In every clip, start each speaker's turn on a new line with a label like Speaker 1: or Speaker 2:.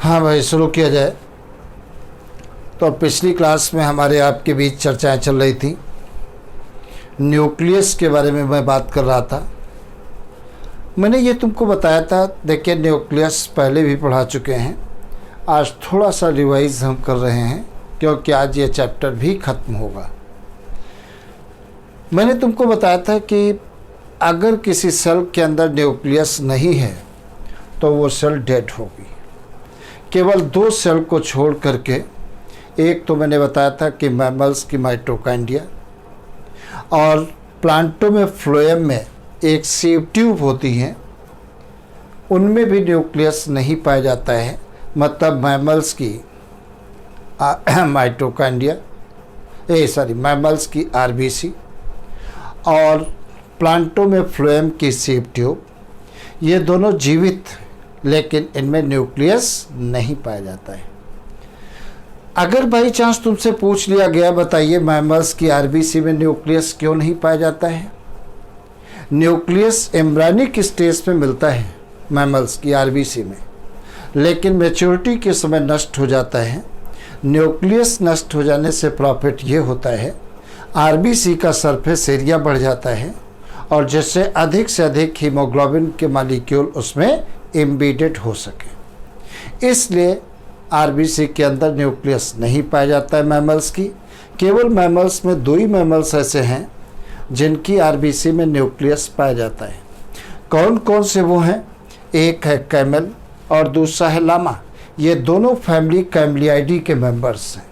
Speaker 1: हाँ भाई, शुरू किया जाए। तो पिछली क्लास में हमारे आपके बीच चर्चाएं चल रही थी, न्यूक्लियस के बारे में मैं बात कर रहा था। मैंने ये तुमको बताया था, देखिए न्यूक्लियस पहले भी पढ़ा चुके हैं, आज थोड़ा सा रिवाइज हम कर रहे हैं क्योंकि आज ये चैप्टर भी ख़त्म होगा। मैंने तुमको बताया था कि अगर किसी सेल के अंदर न्यूक्लियस नहीं है तो वो सेल डेड होगी। केवल दो सेल को छोड़ करके, एक तो मैंने बताया था कि मैमल्स की माइटोकॉन्ड्रिया और प्लांटों में फ्लोएम में एक सीव ट्यूब होती हैं, उनमें भी न्यूक्लियस नहीं पाया जाता है। मतलब मैमल्स की माइटोकॉन्ड्रिया मैमल्स की आरबीसी और प्लांटों में फ्लोएम की सीव ट्यूब, ये दोनों जीवित, लेकिन इनमें न्यूक्लियस नहीं पाया जाता है। अगर बाई चांस तुमसे पूछ लिया गया, बताइए मैमल्स की आरबीसी में न्यूक्लियस क्यों नहीं पाया जाता है? न्यूक्लियस एम्ब्रियोनिक स्टेज में मिलता है मैमल्स की आरबीसी में, लेकिन मैच्योरिटी के समय नष्ट हो जाता है। न्यूक्लियस नष्ट हो जाने से प्रॉफिट ये होता है, आरबीसी का सरफेस एरिया बढ़ जाता है और जिससे अधिक से अधिक हीमोग्लोबिन के मॉलिक्यूल उसमें एम्बेडेड हो सके। इसलिए आरबीसी के अंदर न्यूक्लियस नहीं पाया जाता है मैमल्स की। केवल मैमल्स में दो ही मैमल्स ऐसे हैं जिनकी आरबीसी में न्यूक्लियस पाया जाता है। कौन कौन से वो हैं? एक है कैमल और दूसरा है लामा। ये दोनों फैमिली कैमलियाइडी के मेंबर्स हैं।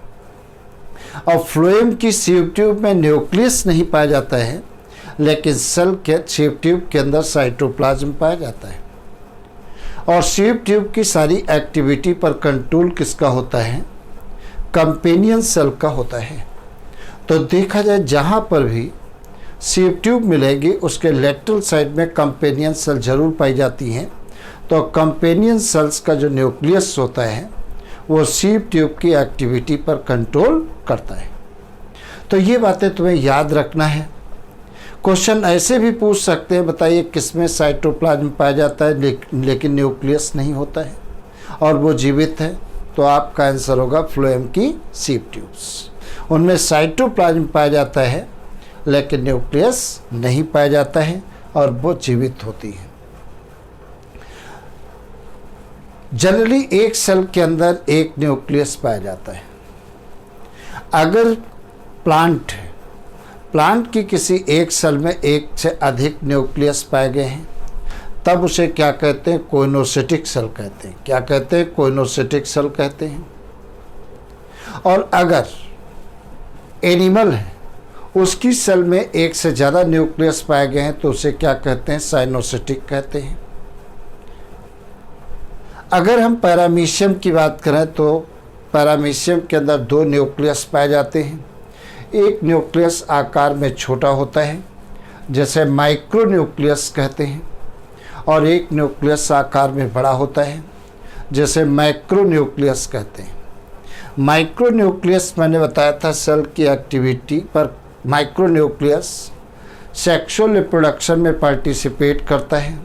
Speaker 1: और फ्लोएम की सीव ट्यूब में न्यूक्लियस नहीं पाया जाता है, लेकिन सेल के सीव ट्यूब के अंदर साइटोप्लाज्म पाया जाता है। और सीव ट्यूब की सारी एक्टिविटी पर कंट्रोल किसका होता है? कंपेनियन सेल का होता है। तो देखा जाए, जहाँ पर भी सीव ट्यूब मिलेगी उसके लेटरल साइड में कंपेनियन सेल जरूर पाई जाती हैं। तो कंपेनियन सेल्स का जो न्यूक्लियस होता है वो सीव ट्यूब की एक्टिविटी पर कंट्रोल करता है। तो ये बातें तुम्हें याद रखना है। क्वेश्चन ऐसे भी पूछ सकते हैं, बताइए किसमें साइटोप्लाज्म पाया जाता है लेकिन न्यूक्लियस नहीं होता है और वो जीवित है? तो आपका आंसर होगा फ्लोएम की सीव ट्यूब्स। उनमें साइटोप्लाज्म पाया जाता है लेकिन न्यूक्लियस नहीं पाया जाता है और वो जीवित होती है। जनरली एक सेल के अंदर एक न्यूक्लियस पाया जाता है। अगर प्लांट की किसी एक सेल में एक से अधिक न्यूक्लियस पाए गए हैं, तब उसे क्या कहते हैं? कोइनोसिटिक सेल कहते हैं। क्या कहते हैं? कोइनोसिटिक सेल कहते हैं। और अगर एनिमल है, उसकी सेल में एक से ज़्यादा न्यूक्लियस पाए गए हैं, तो उसे क्या कहते हैं? साइनोसिटिक कहते हैं। अगर हम पैरामीशियम की बात करें तो पैरामीशियम के अंदर दो न्यूक्लियस पाए जाते हैं। एक न्यूक्लियस आकार में छोटा होता है, जैसे माइक्रो न्यूक्लियस कहते हैं, और एक न्यूक्लियस आकार में बड़ा होता है, जैसे मैक्रो न्यूक्लियस कहते हैं। माइक्रो न्यूक्लियस मैंने बताया था सेल की एक्टिविटी पर। माइक्रो न्यूक्लियस सेक्सुअल रिप्रोडक्शन में पार्टिसिपेट करता है,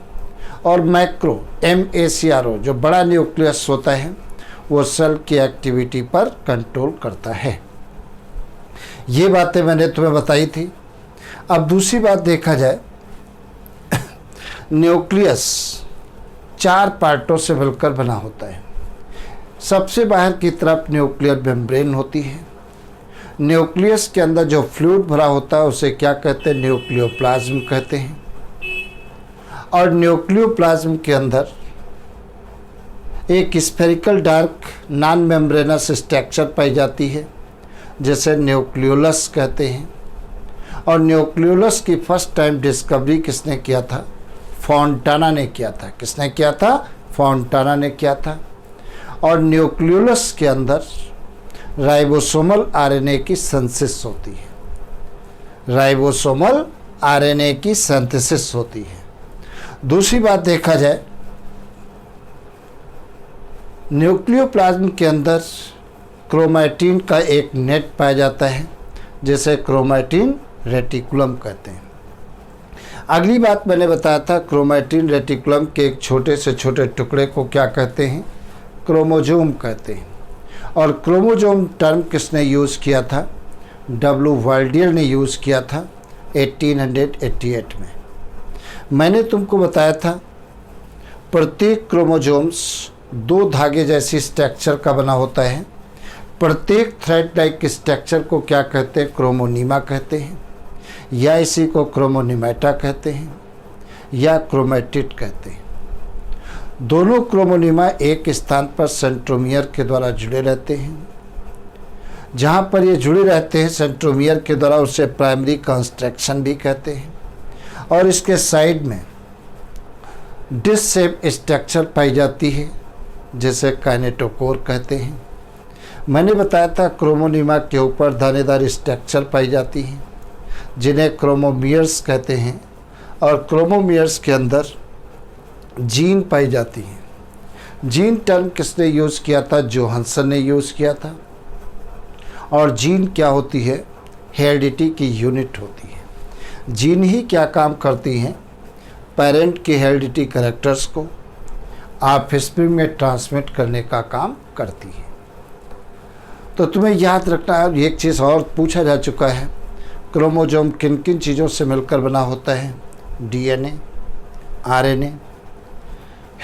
Speaker 1: और मैक्रो MACRO जो बड़ा न्यूक्लियस होता है वो सेल की एक्टिविटी पर कंट्रोल करता है। ये बातें मैंने तुम्हें बताई थी। अब दूसरी बात देखा जाए, न्यूक्लियस 4 पार्टों से मिलकर बना होता है। सबसे बाहर की तरफ न्यूक्लियर मेम्ब्रेन होती है। न्यूक्लियस के अंदर जो फ्लूइड भरा होता है उसे क्या कहते हैं? न्यूक्लियोप्लाज्म कहते हैं। और न्यूक्लियोप्लाज्म के अंदर एक spherical dark non membranous structure पाई जाती है, जैसे न्यूक्लियोलस कहते हैं। और न्यूक्लियोलस की फर्स्ट टाइम डिस्कवरी किसने किया था? फॉन्टाना ने किया था। किसने किया था? फॉन्टाना ने किया था। और न्यूक्लियोलस के अंदर राइबोसोमल RNA की सिंथेसिस होती है। राइबोसोमल RNA की सिंथेसिस होती है। दूसरी बात देखा जाए, न्यूक्लियोप्लाज्म के अंदर क्रोमैटिन का एक नेट पाया जाता है, जिसे क्रोमैटिन रेटिकुलम कहते हैं। अगली बात मैंने बताया था, क्रोमैटिन रेटिकुलम के एक छोटे से छोटे टुकड़े को क्या कहते हैं? क्रोमोजोम कहते हैं। और क्रोमोजोम टर्म किसने यूज़ किया था? डब्ल्यू वाल्डियर ने यूज़ किया था 1888 में। मैंने तुमको बताया था प्रत्येक क्रोमोजोम्स 2 धागे जैसी स्ट्रक्चर का बना होता है। प्रत्येक थ्रेड लाइक स्ट्रक्चर को क्या कहते हैं? क्रोमोनीमा कहते हैं, या इसी को क्रोमोनीमेटा कहते हैं, या क्रोमेटिड कहते हैं। दोनों क्रोमोनीमा एक स्थान पर सेंट्रोमियर के द्वारा जुड़े रहते हैं। जहाँ पर ये जुड़े रहते हैं सेंट्रोमियर के द्वारा, उसे प्राइमरी कंस्ट्रक्शन भी कहते हैं। और इसके साइड में डिस्क शेप स्ट्रक्चर पाई जाती है, जिसे काइनेटोकोर कहते हैं। मैंने बताया था क्रोमोनीमा के ऊपर दानेदार स्ट्रक्चर पाई जाती हैं, जिन्हें क्रोमोमियर्स कहते हैं। और क्रोमोमियर्स के अंदर जीन पाई जाती हैं। जीन टर्म किसने यूज़ किया था? जोहानसन ने यूज़ किया था। और जीन क्या होती है? हेरिडिटी की यूनिट होती है। जीन ही क्या काम करती हैं? पेरेंट की हेरिडिटी कैरेक्टर्स को ऑफस्प्रिंग में ट्रांसमिट करने का काम करती है। तो तुम्हें याद रखना है, एक चीज़ और पूछा जा चुका है, क्रोमोजोम किन किन चीज़ों से मिलकर बना होता है? डीएनए, आरएनए,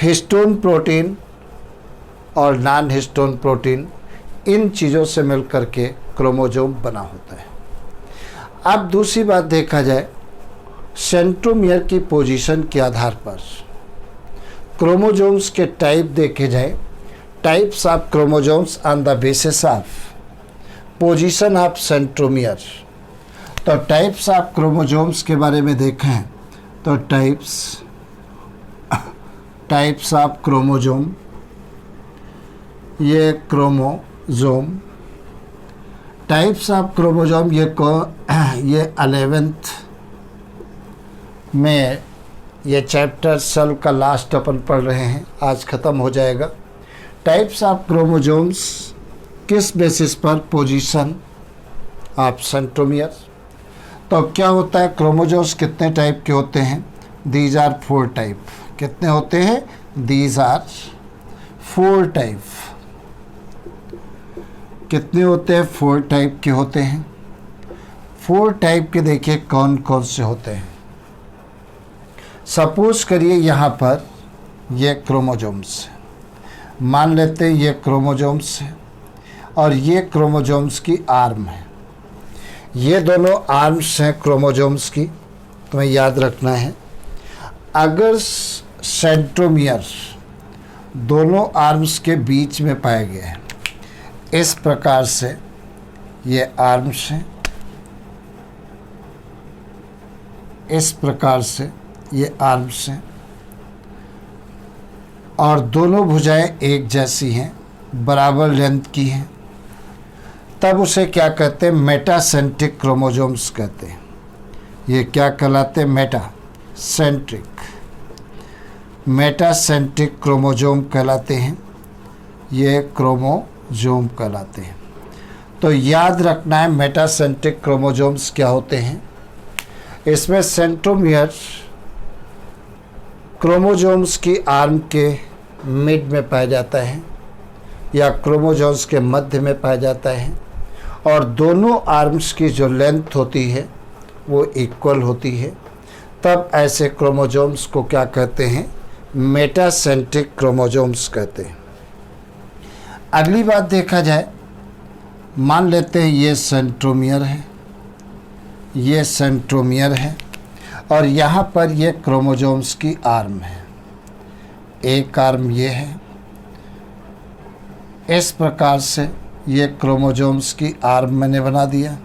Speaker 1: हिस्टोन प्रोटीन और नॉन हिस्टोन प्रोटीन, इन चीज़ों से मिलकर के क्रोमोजोम बना होता है। अब दूसरी बात देखा जाए, सेंट्रोमियर की पोजीशन के आधार पर क्रोमोजोम्स के टाइप देखे जाए, types of chromosomes on the basis of position of centromere. तो टाइप्स ऑफ क्रोमोजोम्स के बारे में देखें तो टाइप्स ऑफ क्रोमोजोम, ये क्रोमोजोम टाइप्स ऑफ क्रोमोजोम, ये 11th में ये चैप्टर सेल का लास्ट अपन पढ़ रहे हैं, आज ख़त्म हो जाएगा। टाइप्स ऑफ क्रोमोजोम्स किस बेसिस पर? Position of centromere. तो क्या होता है? क्रोमोजोम्स कितने टाइप के होते हैं? These are 4 type. कितने होते हैं? These are 4 type. कितने होते हैं? 4 टाइप के होते हैं। 4 टाइप के देखिए कौन कौन से होते हैं। सपोज करिए यहाँ पर ये क्रोमोजोम्स है, मान लेते हैं ये क्रोमोजोम्स है और ये क्रोमोजोम्स की आर्म है। ये दोनों आर्म्स हैं क्रोमोजोम्स की, तुम्हें याद रखना है। अगर सेंट्रोमियर दोनों आर्म्स के बीच में पाए गए हैं, इस प्रकार से ये आर्म्स हैं, इस प्रकार से ये आर्म्स हैं और दोनों भुजाएं एक जैसी हैं, बराबर लेंथ की हैं, तब उसे क्या कहते हैं? मेटासेंट्रिक क्रोमोजोम्स कहते हैं। ये क्या कहलाते हैं? मेटासेंट्रिक क्रोमोजोम कहलाते हैं। ये क्रोमोजोम कहलाते हैं। तो याद रखना है मेटासेंट्रिक क्रोमोजोम्स क्या होते हैं। इसमें सेंट्रोमियर क्रोमोजोम्स की आर्म के मिड में पाया जाता है या क्रोमोजोम्स के मध्य में पाया जाता है और दोनों आर्म्स की जो लेंथ होती है वो इक्वल होती है, तब ऐसे क्रोमोजोम्स को क्या कहते हैं? मेटासेंट्रिक क्रोमोजोम्स कहते हैं। अगली बात देखा जाए, मान लेते हैं ये सेंट्रोमियर है, ये सेंट्रोमियर है और यहाँ पर ये क्रोमोजोम्स की आर्म है। एक आर्म ये है, इस प्रकार से ये क्रोमोजोम्स की आर्म मैंने बना दिया।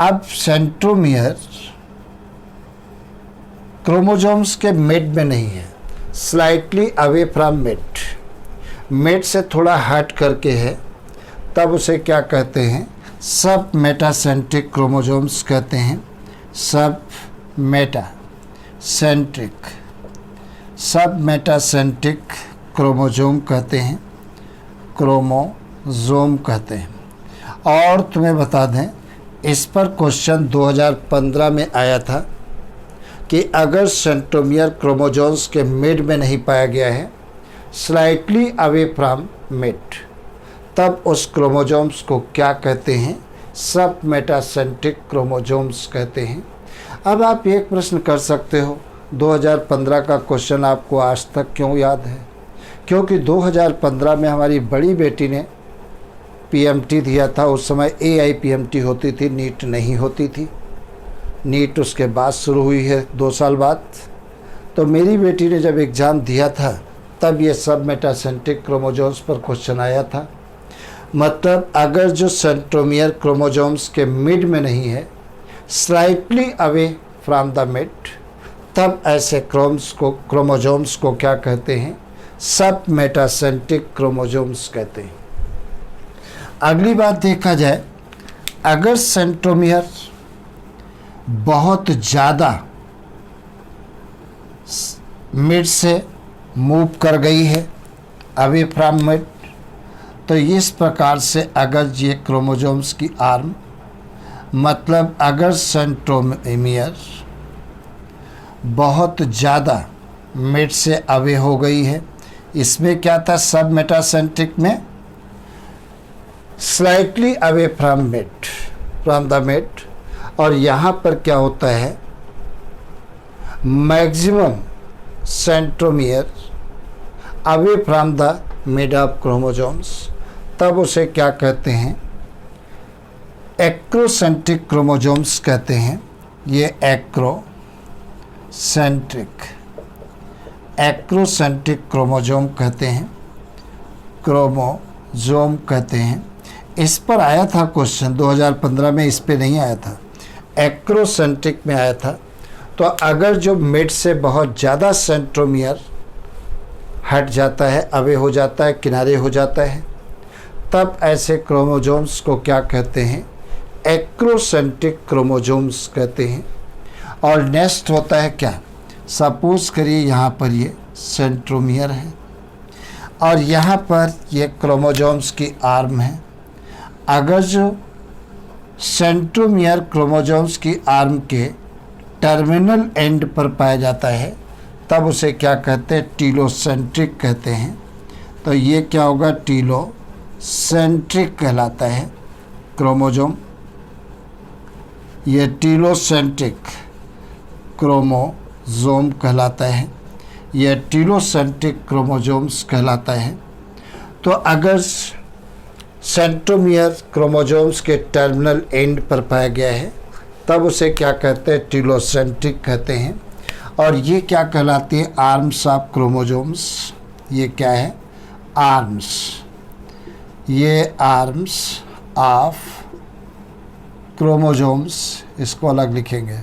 Speaker 1: अब सेंट्रोमियर क्रोमोजोम्स के मिड में नहीं है, स्लाइटली अवे फ्रॉम मिड से थोड़ा हट करके है, तब उसे क्या कहते हैं? सब मेटासेंट्रिक क्रोमोजोम्स कहते हैं। सब मेटासेंट्रिक क्रोमोजोम कहते हैं, क्रोमोजोम कहते हैं। और तुम्हें बता दें, इस पर क्वेश्चन 2015 में आया था कि अगर सेंट्रोमियर क्रोमोजोम्स के मिड में नहीं पाया गया है, स्लाइटली अवे फ्रॉम मिड, तब उस क्रोमोजोम्स को क्या कहते हैं? सब मेटासेंट्रिक क्रोमोजोम्स कहते हैं। अब आप एक प्रश्न कर सकते हो, 2015 का क्वेश्चन आपको आज तक क्यों याद है? क्योंकि 2015 में हमारी बड़ी बेटी ने पीएमटी दिया था। उस समय AIPMT होती थी, नीट नहीं होती थी। नीट उसके बाद शुरू हुई है 2 साल बाद। तो मेरी बेटी ने जब एग्ज़ाम दिया था तब ये सब मेटासेंट्रिक क्रोमोजोम्स पर क्वेश्चन आया था। मतलब अगर जो सेंट्रोमियर क्रोमोजोम्स के मिड में नहीं है, slightly away from the mid, तब ऐसे क्रोमोजोम्स को क्या कहते हैं? सब मेटासेंट्रिक क्रोमोजोम्स कहते हैं। अगली बात देखा जाए, अगर सेंट्रोमियर बहुत ज़्यादा मिड से मूव कर गई है, अवे फ्रॉम मिड, तो इस प्रकार से अगर ये क्रोमोजोम्स की आर्म, मतलब अगर सेंट्रोमियर बहुत ज़्यादा मिड से अवे हो गई है, इसमें क्या था? सब मेटासेंट्रिक में slightly away from the mid, और यहाँ पर क्या होता है? Maximum centromere away from the mid of chromosomes, तब उसे क्या कहते हैं? एक्रोसेंट्रिक क्रोमोजोम्स कहते हैं। ये एक्रोसेंट्रिक क्रोमोजोम कहते हैं, क्रोमोजोम कहते हैं। इस पर आया था क्वेश्चन 2015 में, इस पे नहीं आया था, एक्रोसेंट्रिक में आया था। तो अगर जो मिड से बहुत ज़्यादा सेंट्रोमियर हट जाता है, अवे हो जाता है, किनारे हो जाता है, तब ऐसे क्रोमोजोम्स को क्या कहते हैं? एक्रोसेंट्रिक क्रोमोजोम्स कहते हैं। और नेक्स्ट होता है क्या? सपोज करिए यहाँ पर ये सेंट्रोमियर है और यहाँ पर ये क्रोमोजोम्स की आर्म है। अगर जो सेंट्रोमियर क्रोमोजोम्स की आर्म के टर्मिनल एंड पर पाया जाता है, तब उसे क्या कहते हैं? टीलोसेंट्रिक कहते हैं। तो ये क्या होगा? टीलोसेंट्रिक कहलाता है क्रोमोजोम। ये टीलोसेंट्रिक क्रोमोजोम कहलाता है, यह टीलोसेंट्रिक क्रोमोजोम्स कहलाता है। तो अगर सेंट्रोमियर क्रोमोजोम्स के टर्मिनल एंड पर पाया गया है, तब उसे क्या कहते हैं? टीलोसेंट्रिक कहते हैं। और ये क्या कहलाती है? Arms of chromosomes. ये क्या है? आर्म्स। ये आर्म्स ऑफ क्रोमोजोम्स, इसको अलग लिखेंगे,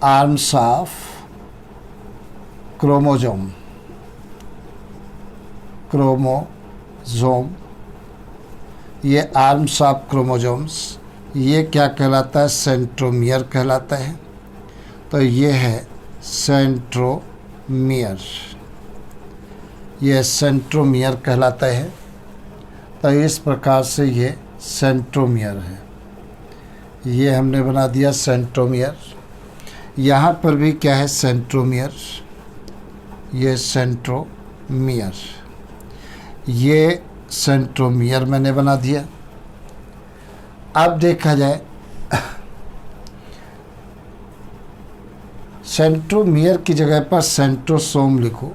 Speaker 1: आर्म्स ऑफ क्रोमोजोम, ये आर्म्स ऑफ क्रोमोजोम्स, ये क्या कहलाता है? सेंट्रोमियर कहलाता है। तो ये है सेंट्रोमियर, ये सेंट्रोमियर कहलाता है। तो इस प्रकार से ये सेंट्रोमियर है, ये हमने बना दिया सेंट्रोमियर। यहाँ पर भी क्या है? सेंट्रोमियर, ये सेंट्रोमियर, ये सेंट्रोमियर मैंने बना दिया। अब देखा जाए सेंट्रोमियर की जगह पर सेंट्रोसोम लिखो,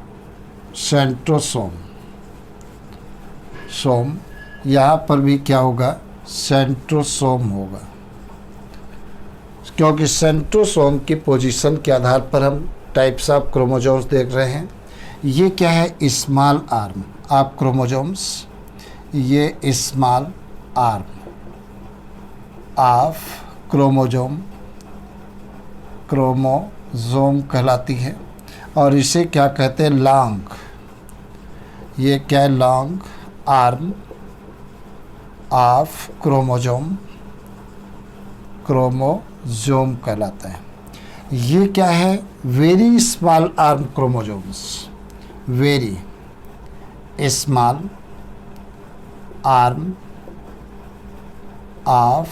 Speaker 1: सेंट्रोसोम, यहाँ पर भी क्या होगा? सेंट्रोसोम होगा, क्योंकि सेंट्रोसोम की पोजीशन के आधार पर हम टाइप्स ऑफ क्रोमोजोम्स देख रहे हैं। ये क्या है? स्मॉल आर्म ऑफ क्रोमोजोम्स, ये स्मॉल आर्म ऑफ क्रोमोजोम कहलाती है। और इसे क्या कहते हैं? लॉन्ग, ये क्या है? लॉन्ग आर्म ऑफ क्रोमोजोम कहलाता है। ये क्या है? Very small arm chromosomes, very small arm of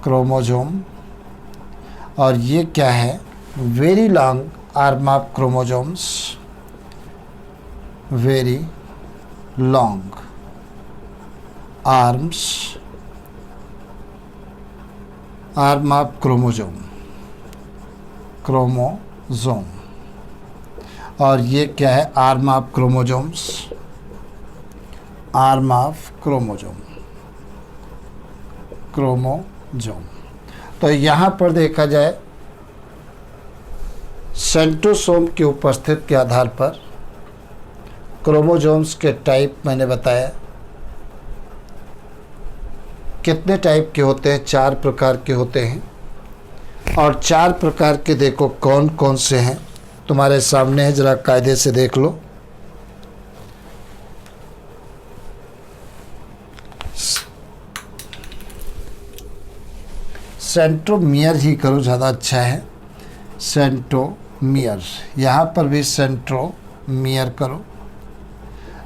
Speaker 1: chromosome. और ये क्या है? Very long arm of chromosomes, very long arms, arm of chromosome, chromosome. और ये क्या है? Arm of chromosomes, arm of chromosome, chromosome. तो यहाँ पर देखा जाए सेंट्रोसोम की उपस्थिति के आधार पर क्रोमोजोम्स के टाइप मैंने बताया। कितने टाइप के होते हैं? 4 प्रकार के होते हैं। और 4 प्रकार के देखो कौन कौन से हैं, तुम्हारे सामने है, जरा कायदे से देख लो। सेंट्रोमियर ही करो, ज़्यादा अच्छा है। सेंट्रोमियर, यहाँ पर भी सेंट्रोमियर करो,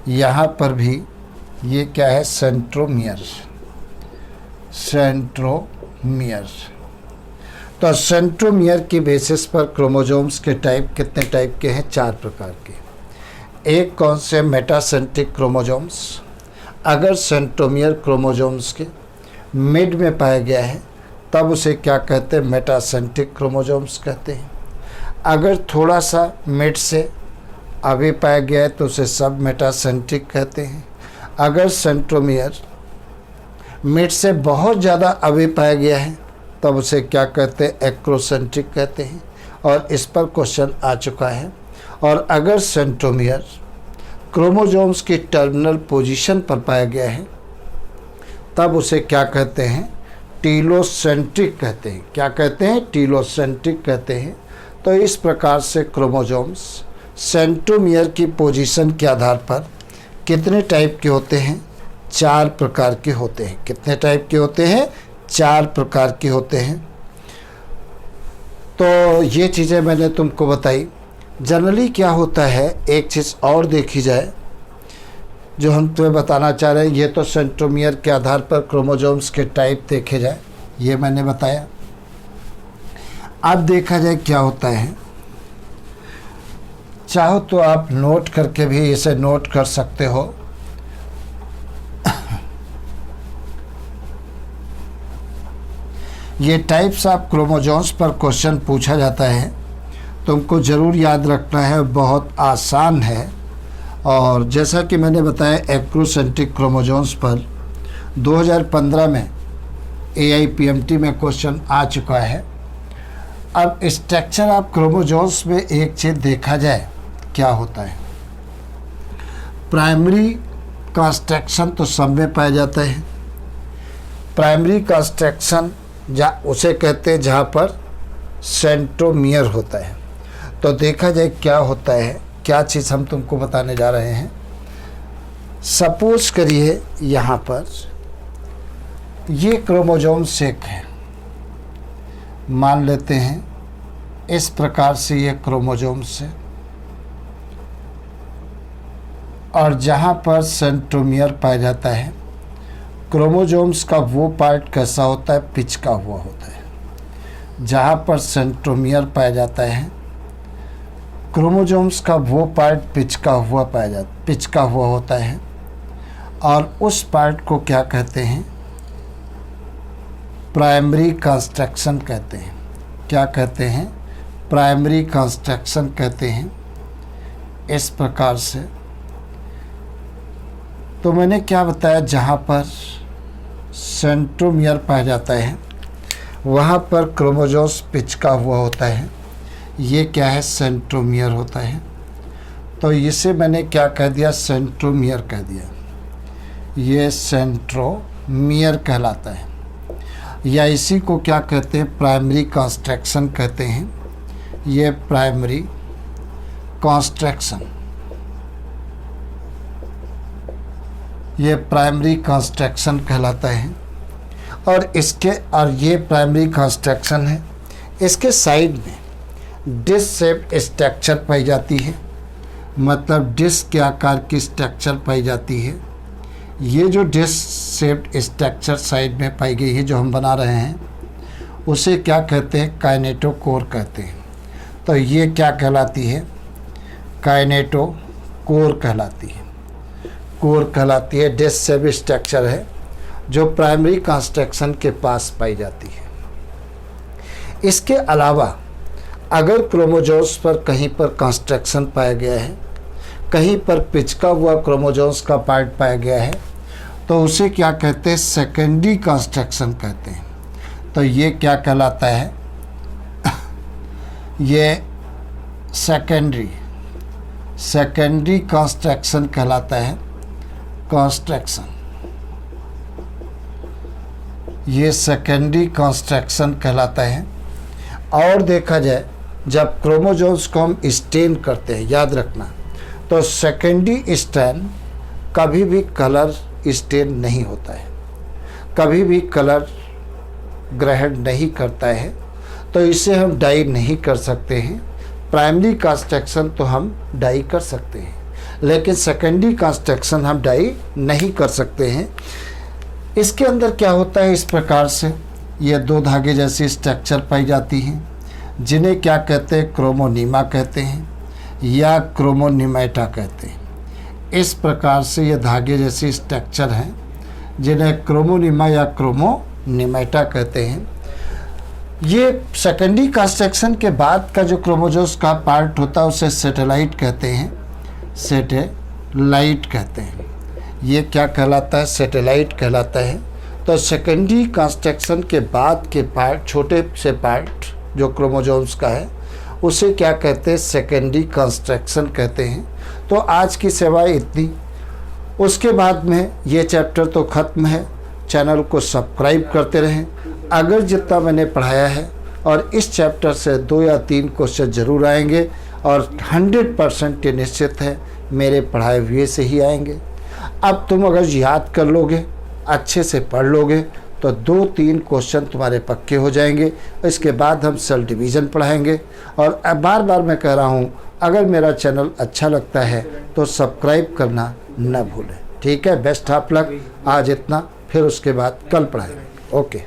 Speaker 1: यहाँ पर भी ये क्या है? Centromere, centromere. तो सेंट्रोमियर की बेसिस पर क्रोमोजोम्स के टाइप कितने टाइप के हैं? 4 प्रकार के। एक कौन से? Metacentric chromosomes. अगर सेंट्रोमियर क्रोमोजोम्स के मिड में पाया गया है तब उसे क्या कहते हैं? मेटासेंट्रिक क्रोमोजोम्स कहते हैं। अगर थोड़ा सा मिड से अभी पाया गया है तो उसे सब मेटासेंट्रिक कहते हैं। अगर सेंट्रोमियर मिड से बहुत ज़्यादा अभी पाया गया है तब उसे क्या कहते हैं? एक्रोसेंट्रिक कहते हैं। और इस पर क्वेश्चन आ चुका है। और अगर सेंट्रोमियर क्रोमोजोम्स की टर्मिनल पोजीशन पर पाया गया है तब उसे क्या कहते हैं? टीलोसेंट्रिक कहते हैं। क्या कहते हैं? टीलोसेंट्रिक कहते हैं। तो इस प्रकार से क्रोमोजोम्स सेंट्रोमियर की पोजीशन के आधार पर कितने टाइप के होते हैं? 4 प्रकार के होते हैं। कितने टाइप के होते हैं? 4 प्रकार के होते हैं। तो ये चीज़ें मैंने तुमको बताई। जनरली क्या होता है, एक चीज़ और देखी जाए जो हम तुम्हें बताना चाह रहे हैं। ये तो सेंट्रोमियर के आधार पर क्रोमोजोम्स के टाइप देखे जाए, ये मैंने बताया। अब देखा जाए क्या होता है। चाहो तो आप नोट करके भी इसे नोट कर सकते हो। ये टाइप्स ऑफ क्रोमोजोम्स पर क्वेश्चन पूछा जाता है, तुमको ज़रूर याद रखना है, बहुत आसान है। और जैसा कि मैंने बताया एक्रोसेंट्रिक क्रोमोजोम्स पर 2015 में AIPMT में क्वेश्चन आ चुका है। अब स्ट्रक्चर ऑफ क्रोमोजोम्स में एक चीज़ देखा जाए क्या होता है। प्राइमरी कंस्ट्रक्शन तो सब में पाया जाता है। प्राइमरी कंस्ट्रक्शन उसे कहते हैं जहाँ पर सेंट्रोमियर होता है। तो देखा जाए क्या होता है, क्या चीज़ हम तुमको बताने जा रहे हैं। सपोज करिए यहाँ पर ये क्रोमोजोम शेक है, मान लेते हैं इस प्रकार से ये क्रोमोजोम्स है। और जहाँ पर सेंट्रोमियर पाया जाता है, क्रोमोजोम्स का वो पार्ट कैसा होता है? पिचका हुआ होता है। जहाँ पर सेंट्रोमियर पाया जाता है, क्रोमोजोम्स का वो पार्ट पिचका हुआ होता है। और उस पार्ट को क्या कहते हैं? प्राइमरी कंस्ट्रक्शन कहते हैं। क्या कहते हैं? प्राइमरी कंस्ट्रक्शन कहते हैं। इस प्रकार से तो मैंने क्या बताया, जहाँ पर सेंट्रोमियर पाया जाता है वहाँ पर क्रोमोजोम्स पिचका हुआ होता है। ये क्या है? सेंट्रोमियर होता है। तो इसे मैंने क्या कह दिया? सेंट्रोमियर कह दिया। ये सेंट्रोमियर कहलाता है, या इसी को क्या कहते हैं? प्राइमरी कंस्ट्रक्शन कहते हैं। ये प्राइमरी कंस्ट्रक्शन, ये प्राइमरी कंस्ट्रक्शन कहलाता है। और ये प्राइमरी कंस्ट्रक्शन है। इसके साइड में डिस्क शेप स्ट्रक्चर पाई जाती है, मतलब डिस्क के आकार की स्ट्रक्चर पाई जाती है। ये जो डिस्क शेप्ड स्ट्रक्चर साइड में पाई गई है जो हम बना रहे हैं, उसे क्या कहते हैं? काइनेटोकोर कहते हैं। तो ये क्या कहलाती है? काइनेटोकोर कोर कहलाती है। कोर कहलाती है, डिस्क से भी स्ट्रक्चर है जो प्राइमरी कंस्ट्रक्शन के पास पाई जाती है। इसके अलावा अगर क्रोमोजोम्स पर कहीं पर कंस्ट्रक्शन पाया गया है, कहीं पर पिचका हुआ क्रोमोजोम्स का पार्ट पाया गया है, तो उसे क्या कहते हैं? सेकेंडरी कंस्ट्रक्शन कहते हैं। तो ये क्या कहलाता है? ये सेकेंडरी कंस्ट्रक्शन कहलाता है। कंस्ट्रक्शन, ये सेकेंडरी कंस्ट्रक्शन कहलाता है। और देखा जाए जब क्रोमोजोम्स को हम स्टेन करते हैं, याद रखना, तो सेकेंडरी स्ट्रैंड कभी भी कलर स्टेन नहीं होता है, कभी भी कलर ग्रहण नहीं करता है, तो इसे हम डाई नहीं कर सकते हैं। प्राइमरी कंस्ट्रक्शन तो हम डाई कर सकते हैं, लेकिन सेकेंडरी कंस्ट्रक्शन हम डाई नहीं कर सकते हैं। इसके अंदर क्या होता है? इस प्रकार से ये दो धागे जैसी स्ट्रक्चर पाई जाती हैं, जिन्हें क्या कहते हैं? क्रोमोनीमा कहते हैं या क्रोमोनिमेटा कहते हैं। इस प्रकार से ये धागे जैसी स्ट्रक्चर हैं, जिन्हें क्रोमोनीमा या क्रोमोनिमेटा कहते हैं। ये सेकेंडरी कंस्ट्रक्शन के बाद का जो क्रोमोजोम्स का पार्ट होता है उसे सैटेलाइट कहते हैं। सैटेलाइट कहते हैं। ये क्या कहलाता है? सैटेलाइट कहलाता है। तो सेकेंडरी कंस्ट्रक्शन के बाद के पार्ट, छोटे से पार्ट जो क्रोमोजोम्स का है, उसे क्या कहते हैं? सेकेंडरी कंस्ट्रक्शन कहते हैं। तो आज की सेवाएं इतनी। उसके बाद में ये चैप्टर तो ख़त्म है। चैनल को सब्सक्राइब करते रहें। अगर जितना मैंने पढ़ाया है और इस चैप्टर से 2 या 3 क्वेश्चन ज़रूर आएंगे, और 100% ये निश्चित है मेरे पढ़ाए हुए से ही आएंगे। अब तुम अगर याद कर लोगे, अच्छे से पढ़ लोगे, तो 2-3 क्वेश्चन तुम्हारे पक्के हो जाएंगे। इसके बाद हम सेल डिवीज़न पढ़ाएंगे। और बार बार मैं कह रहा हूँ, अगर मेरा चैनल अच्छा लगता है तो सब्सक्राइब करना न भूलें। ठीक है, बेस्ट ऑफ लक। आज इतना, फिर उसके बाद कल पढ़ाएंगे। ओके।